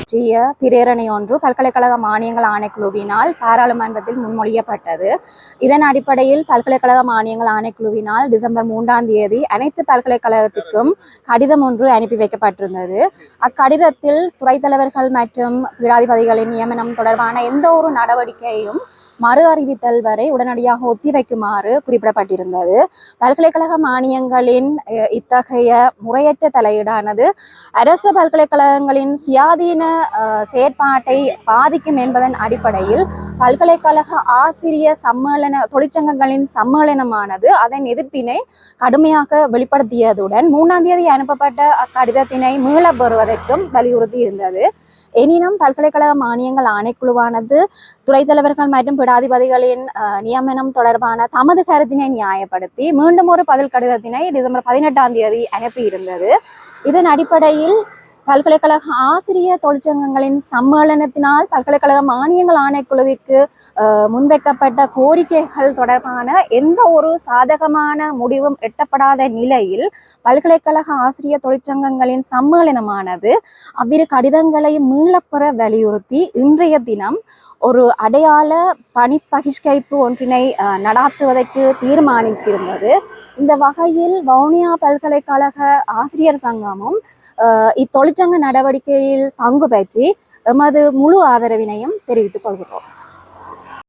பற்றிய பிரேரணை ஒன்று பல்கலைக்கழக மானியங்கள் ஆணைக்குழுவினால் பாராளுமன்றத்தில் முன்மொழியப்பட்டது. இதன் அடிப்படையில் பல்கலைக்கழக மானியங்கள் ஆணைக்குழுவினால் டிசம்பர் 3ஆம் தேதி அனைத்து பல்கலைக்கழகத்திற்கும் கடிதம் ஒன்று அனுப்பி வைக்கப்பட்டிருந்தது. அக்கடிதத்தில் துறைத் தலைவர்கள் மற்றும் பீடாதிபதிகளின் நியமனம் தொடர்பான எந்த ஒரு நடவடிக்கையும் மறு அறிவித்தல் வரை உடனடியாக ஒத்திவைக்குமாறு குறிப்பிடப்பட்டிருந்தது. பல்கலைக்கழக மானியங்களின் இத்தகைய முறையற்ற தலையீடானது அரசு பல்கலைக்கழகங்களின் சுயாதீன செயற்பாட்டை பாதிக்கும் என்பதன் அடிப்படையில் பல்கலைக்கழக ஆசிரியர் தொழிற்சங்கங்களின் சம்மேளனமானது அதன் எதிர்ப்பினை கடுமையாக வெளிப்படுத்தியதுடன் 3ஆம் தேதி அனுப்பப்பட்ட அக்கடிதத்தினை மீள பெறுவதற்கும் வலியுறுத்தி இருந்தது. எனினும் பல்கலைக்கழக மானியங்கள் ஆணைக்குழுவானது துறை தலைவர்கள் மற்றும் பீடாதிபதிகளின் நியமனம் தொடர்பான தமது கருத்தினை நியாயப்படுத்தி மீண்டும் ஒரு பதில் கடிதத்தினை டிசம்பர் 18ஆம் தேதி அனுப்பியிருந்தது. இதன் அடிப்படையில் பல்கலைக்கழக ஆசிரியர் தொழிற்சங்கங்களின் சம்மேளனத்தினால் பல்கலைக்கழக மானியங்கள் ஆணைக்குழுவிற்கு முன்வைக்கப்பட்ட கோரிக்கைகள் தொடர்பான எந்த ஒரு சாதகமான முடிவும் எட்டப்படாத நிலையில் பல்கலைக்கழக ஆசிரியர் தொழிற்சங்கங்களின் சம்மேளனமானது அவ்விரு கடிதங்களை மீளப்பெற வலியுறுத்தி இன்றைய தினம் ஒரு அடையாள பணிப்பகிஷ்கரிப்பு ஒன்றினை நடாத்துவதற்கு தீர்மானித்திருந்தது. இந்த வகையில் வவுனியா பல்கலைக்கழக ஆசிரியர் சங்கமும் இத்தொழிற்சங்க நடவடிக்கையில் பங்கு பெற்றி எமது முழு ஆதரவினையும் தெரிவித்துக் கொள்கிறோம்.